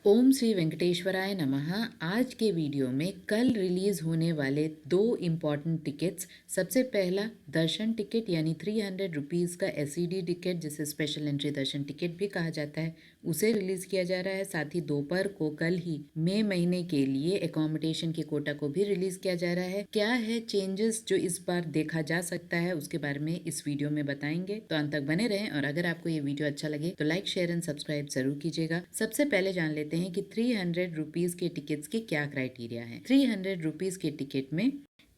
ओम श्री वेंकटेश्वराय नमः। आज के वीडियो में कल रिलीज होने वाले दो इम्पॉर्टेंट टिकट्स। सबसे पहला दर्शन टिकट यानी 300 रुपीज़ का एसईडी टिकट, जिसे स्पेशल एंट्री दर्शन टिकट भी कहा जाता है, उसे रिलीज किया जा रहा है। साथ ही दोपहर को कल ही मई महीने के लिए एकोमोडेशन के कोटा को भी रिलीज किया जा रहा है। क्या है चेंजेस जो इस बार देखा जा सकता है, उसके बारे में इस वीडियो में बताएंगे, तो अंत तक बने रहें। और अगर आपको ये वीडियो अच्छा लगे तो लाइक शेयर एंड सब्सक्राइब जरूर कीजिएगा। सबसे पहले जान लेते हैं कि 300 रुपीज के टिकट्स के क्या क्राइटेरिया है। 300 रुपीज के टिकट में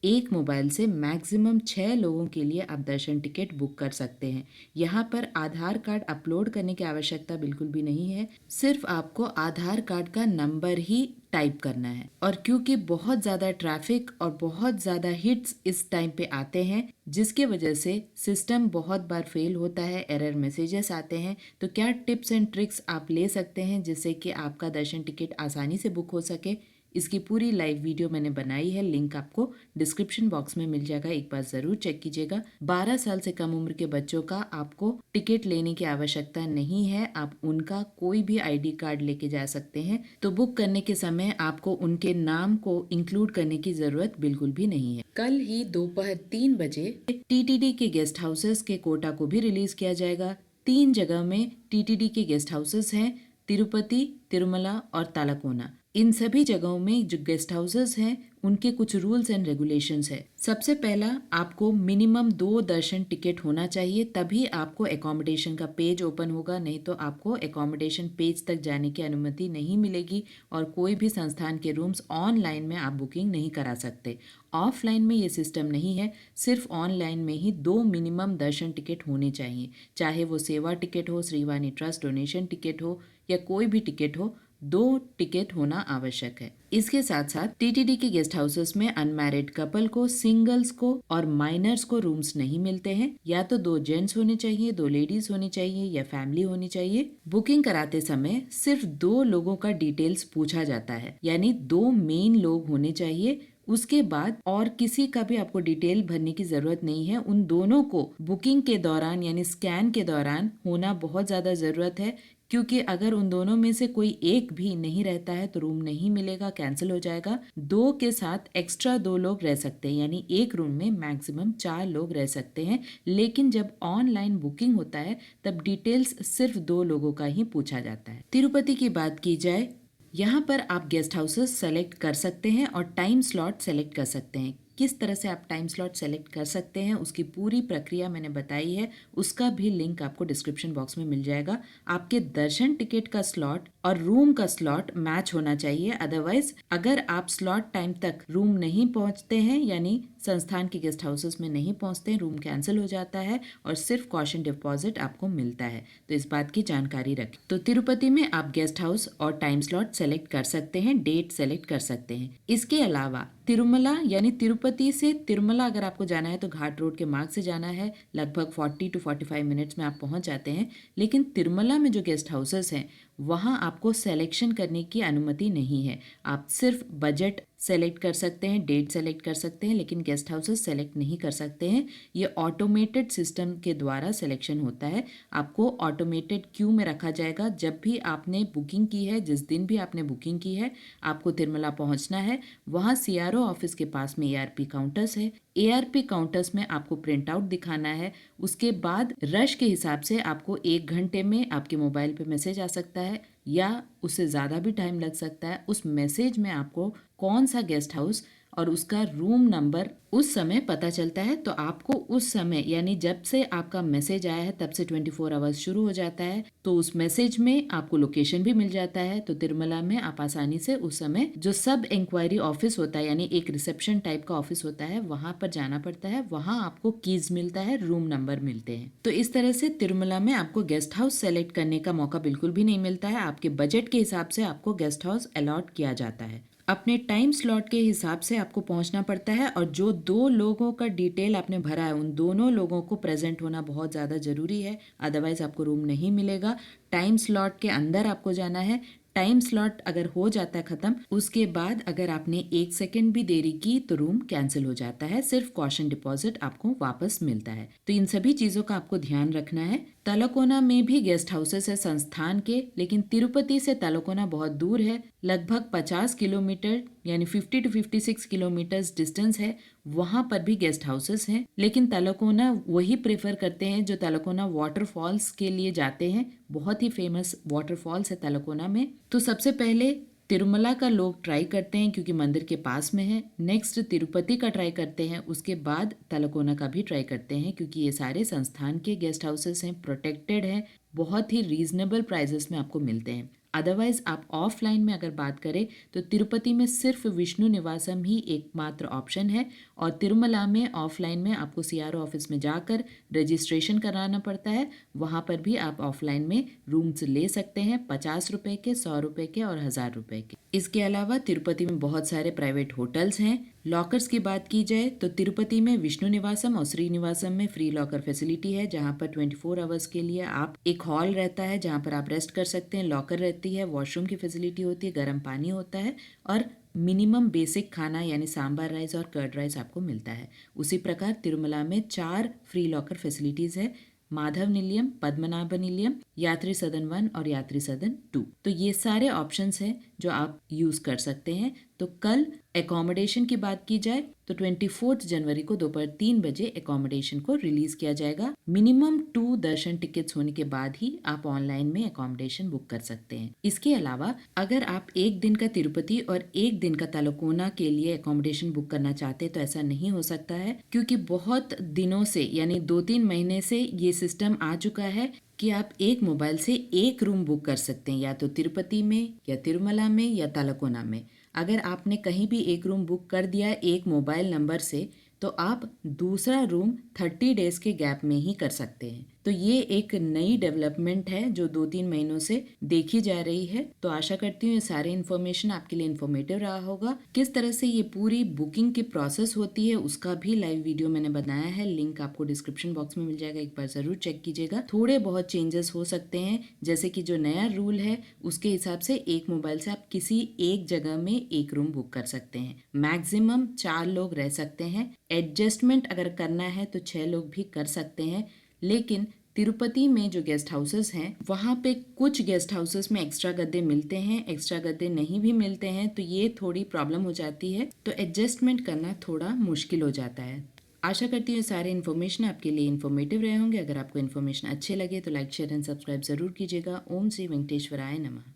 एक मोबाइल से मैक्सिमम 6 लोगों के लिए आप दर्शन टिकट बुक कर सकते हैं। यहाँ पर आधार कार्ड अपलोड करने की आवश्यकता बिल्कुल भी नहीं है, सिर्फ आपको आधार कार्ड का नंबर ही टाइप करना है। और क्योंकि बहुत ज़्यादा ट्रैफिक और बहुत ज़्यादा हिट्स इस टाइम पे आते हैं, जिसके वजह से सिस्टम बहुत बार फेल होता है, एरर मैसेजेस आते हैं, तो क्या टिप्स एंड ट्रिक्स आप ले सकते हैं जिससे कि आपका दर्शन टिकट आसानी से बुक हो सके। इसकी पूरी लाइव वीडियो मैंने बनाई है, लिंक आपको डिस्क्रिप्शन बॉक्स में मिल जाएगा, एक बार जरूर चेक कीजिएगा। 12 साल से कम उम्र के बच्चों का आपको टिकट लेने की आवश्यकता नहीं है, आप उनका कोई भी आईडी कार्ड लेके जा सकते हैं। तो बुक करने के समय आपको उनके नाम को इंक्लूड करने की जरूरत बिल्कुल भी नहीं है। कल ही दोपहर 3 बजे टीटीडी के गेस्ट हाउसेस के कोटा को भी रिलीज किया जाएगा। 3 जगह में टीटीडी के गेस्ट हाउसेस हैं, तिरुपति, तिरुमला और तालाकोना। इन सभी जगहों में जो गेस्ट हाउसेस हैं उनके कुछ रूल्स एंड रेगुलेशंस है। सबसे पहला, आपको मिनिमम 2 दर्शन टिकट होना चाहिए, तभी आपको एकोमोडेशन का पेज ओपन होगा, नहीं तो आपको एकोमोडेशन पेज तक जाने की अनुमति नहीं मिलेगी। और कोई भी संस्थान के रूम्स ऑनलाइन में आप बुकिंग नहीं करा सकते। ऑफलाइन में ये सिस्टम नहीं है, सिर्फ ऑनलाइन में ही 2 मिनिमम दर्शन टिकट होने चाहिए, चाहे वो सेवा टिकट हो, श्रीवाणी ट्रस्ट डोनेशन टिकट हो या कोई भी टिकट हो, 2 टिकट होना आवश्यक है। इसके साथ साथ टीटीडी के गेस्ट हाउसेस में अनमैरिड कपल को, सिंगल्स को और माइनर्स को रूम्स नहीं मिलते हैं। या तो 2 जेंट्स होने चाहिए, 2 लेडीज होनी चाहिए या फैमिली होनी चाहिए। बुकिंग कराते समय सिर्फ 2 लोगों का डिटेल्स पूछा जाता है, यानी 2 मेन लोग होने चाहिए। उसके बाद और किसी का भी आपको डिटेल भरने की जरूरत नहीं है। उन दोनों को बुकिंग के दौरान यानी स्कैन के दौरान होना बहुत ज्यादा जरूरत है, क्योंकि अगर उन दोनों में से कोई एक भी नहीं रहता है तो रूम नहीं मिलेगा, कैंसिल हो जाएगा। 2 के साथ एक्स्ट्रा 2 लोग रह सकते हैं, यानी एक रूम में मैक्सिमम 4 लोग रह सकते हैं। लेकिन जब ऑनलाइन बुकिंग होता है तब डिटेल्स सिर्फ 2 लोगों का ही पूछा जाता है। तिरुपति की बात की जाए, यहाँ पर आप गेस्ट हाउसेस सेलेक्ट कर सकते हैं और टाइम स्लॉट सेलेक्ट कर सकते हैं। किस तरह से आप टाइम स्लॉट सेलेक्ट कर सकते हैं उसकी पूरी प्रक्रिया मैंने बताई है, उसका भी लिंक आपको डिस्क्रिप्शन बॉक्स में मिल जाएगा। आपके दर्शन टिकट का स्लॉट और रूम का स्लॉट मैच होना चाहिए, अदरवाइज अगर आप स्लॉट टाइम तक रूम नहीं पहुंचते हैं, यानी संस्थान के गेस्ट हाउसेस में नहीं पहुंचते हैं, रूम कैंसिल हो जाता है और सिर्फ कॉशन डिपॉजिट आपको मिलता है। तो इस बात की जानकारी रखें। तो तिरुपति में आप गेस्ट हाउस और टाइम स्लॉट सेलेक्ट कर सकते हैं, डेट सेलेक्ट कर सकते हैं। इसके अलावा तिरुमला यानी तिरुपति से तिरुमला अगर आपको जाना है तो घाट रोड के मार्ग से जाना है, लगभग 40 to 45 मिनट्स में आप पहुंच जाते हैं। लेकिन तिरुमला में जो गेस्ट हाउसेस हैं वहां आपको सिलेक्शन करने की अनुमति नहीं है। आप सिर्फ बजट सेलेक्ट कर सकते हैं, डेट सेलेक्ट कर सकते हैं, लेकिन गेस्ट हाउसेस सेलेक्ट नहीं कर सकते हैं। ये ऑटोमेटेड सिस्टम के द्वारा सिलेक्शन होता है। आपको ऑटोमेटेड क्यू में रखा जाएगा। जब भी आपने बुकिंग की है, जिस दिन भी आपने बुकिंग की है, आपको तिरुमला पहुंचना है। वहाँ सीआरओ ऑफिस के पास में एआरपी काउंटर्स है। एआरपी काउंटर्स में आपको प्रिंट आउट दिखाना है। उसके बाद रश के हिसाब से आपको 1 घंटे में आपके मोबाइल पे मैसेज आ सकता है या उससे ज़्यादा भी टाइम लग सकता है। उस मैसेज में आपको कौन सा गेस्ट हाउस और उसका रूम नंबर उस समय पता चलता है। तो आपको उस समय यानी जब से आपका मैसेज आया है तब से 24 आवर्स शुरू हो जाता है। तो उस मैसेज में आपको लोकेशन भी मिल जाता है। तो तिरुमला में आप आसानी से उस समय जो सब इंक्वायरी ऑफिस होता है, यानी एक रिसेप्शन टाइप का ऑफिस होता है, वहां पर जाना पड़ता है। वहां आपको कीज मिलता है, रूम नंबर मिलते हैं। तो इस तरह से तिरुमला में आपको गेस्ट हाउस सेलेक्ट करने का मौका बिल्कुल भी नहीं मिलता है। आपके बजट के हिसाब से आपको गेस्ट हाउस अलॉट किया जाता है। अपने टाइम स्लॉट के हिसाब से आपको पहुंचना पड़ता है और जो 2 लोगों का डिटेल आपने भरा है उन दोनों लोगों को प्रेजेंट होना बहुत ज़्यादा ज़रूरी है, अदरवाइज आपको रूम नहीं मिलेगा। टाइम स्लॉट के अंदर आपको जाना है। टाइम स्लॉट अगर हो जाता है खत्म, उसके बाद अगर आपने 1 सेकेंड भी देरी की तो रूम कैंसिल हो जाता है, सिर्फ कॉशन डिपॉजिट आपको वापस मिलता है। तो इन सभी चीज़ों का आपको ध्यान रखना है। तलकोना में भी गेस्ट हाउसेस है संस्थान के, लेकिन तिरुपति से तलकोना बहुत दूर है, लगभग 50 किलोमीटर यानी 50 to 56 किलोमीटर्स डिस्टेंस है। वहां पर भी गेस्ट हाउसेस हैं, लेकिन तलकोना वही प्रेफर करते हैं जो तलकोना वाटरफॉल्स के लिए जाते हैं। बहुत ही फेमस वाटरफॉल्स है तलकोना में। तो सबसे पहले तिरुमला का लोग ट्राई करते हैं क्योंकि मंदिर के पास में है। नेक्स्ट तिरुपति का ट्राई करते हैं, उसके बाद तलकोना का भी ट्राई करते हैं क्योंकि ये सारे संस्थान के गेस्ट हाउसेस हैं, प्रोटेक्टेड हैं, बहुत ही रीजनेबल प्राइजेस में आपको मिलते हैं। अदरवाइज आप ऑफलाइन में अगर बात करें तो तिरुपति में सिर्फ विष्णु निवासम ही एकमात्र ऑप्शन है, और तिरुमला में ऑफलाइन में आपको सीआरओ ऑफिस में जाकर रजिस्ट्रेशन कराना पड़ता है। वहाँ पर भी आप ऑफलाइन में रूम्स ले सकते हैं, 50 रुपए के, 100 रुपए के और 1000 रुपए के। इसके अलावा तिरुपति में बहुत सारे प्राइवेट होटल्स हैं। लॉकर्स की बात की जाए तो तिरुपति में विष्णु निवासम और श्रीनिवासम में फ्री लॉकर फैसिलिटी है, जहाँ पर 24 आवर्स के लिए आप एक हॉल रहता है जहाँ पर आप रेस्ट कर सकते हैं, लॉकर रहती है, वॉशरूम की फैसिलिटी होती है, गर्म पानी होता है और मिनिमम बेसिक खाना यानी सांबर राइस और कर्ड राइस आपको मिलता है। उसी प्रकार तिरुमला में 4 फ्री लॉकर फैसिलिटीज है, माधव निलयम, पद्मनाभ निलयम, यात्री सदन 1 और यात्री सदन 2। तो ये सारे ऑप्शंस हैं जो आप यूज कर सकते हैं। तो कल एकोमोडेशन की बात की जाए तो 24 जनवरी को दोपहर 3 बजे एकोमोडेशन को रिलीज किया जाएगा। मिनिमम 2 दर्शन टिकट्स होने के बाद ही आप ऑनलाइन में एकोमोडेशन बुक कर सकते हैं। इसके अलावा अगर आप एक दिन का तिरुपति और एक दिन का तलकोना के लिए एकोमोडेशन बुक करना चाहते हैं तो ऐसा नहीं हो सकता है, क्योंकि बहुत दिनों से यानी 2-3 महीने से ये सिस्टम आ चुका है कि आप एक मोबाइल से एक रूम बुक कर सकते हैं, या तो तिरुपति में या तिरुमला में या तलकोना में। अगर आपने कहीं भी एक रूम बुक कर दिया एक मोबाइल नंबर से तो आप दूसरा रूम 30 डेज के गैप में ही कर सकते हैं। तो ये एक नई डेवलपमेंट है जो 2-3 महीनों से देखी जा रही है। तो आशा करती हूँ ये सारे इन्फॉर्मेशन आपके लिए इन्फॉर्मेटिव रहा होगा। किस तरह से ये पूरी बुकिंग की प्रोसेस होती है उसका भी लाइव वीडियो मैंने बनाया है, लिंक आपको डिस्क्रिप्शन बॉक्स में मिल जाएगा, एक बार जरूर चेक कीजिएगा। थोड़े बहुत चेंजेस हो सकते हैं, जैसे कि जो नया रूल है उसके हिसाब से एक मोबाइल से आप किसी एक जगह में एक रूम बुक कर सकते हैं। मैक्सिमम 4 लोग रह सकते हैं। एडजस्टमेंट अगर करना है तो 6 लोग भी कर सकते हैं। लेकिन तिरुपति में जो गेस्ट हाउसेस हैं वहाँ पे कुछ गेस्ट हाउसेस में एक्स्ट्रा गद्दे मिलते हैं, एक्स्ट्रा गद्दे नहीं भी मिलते हैं, तो ये थोड़ी प्रॉब्लम हो जाती है। तो एडजस्टमेंट करना थोड़ा मुश्किल हो जाता है। आशा करती हूँ सारे इन्फॉर्मेशन आपके लिए इन्फॉर्मेटिव रहे होंगे। अगर आपको इन्फॉर्मेशन अच्छे लगे तो लाइक, शेयर एंड सब्सक्राइब जरूर कीजिएगा। ओम श्री वेंकटेश्वराय नमः।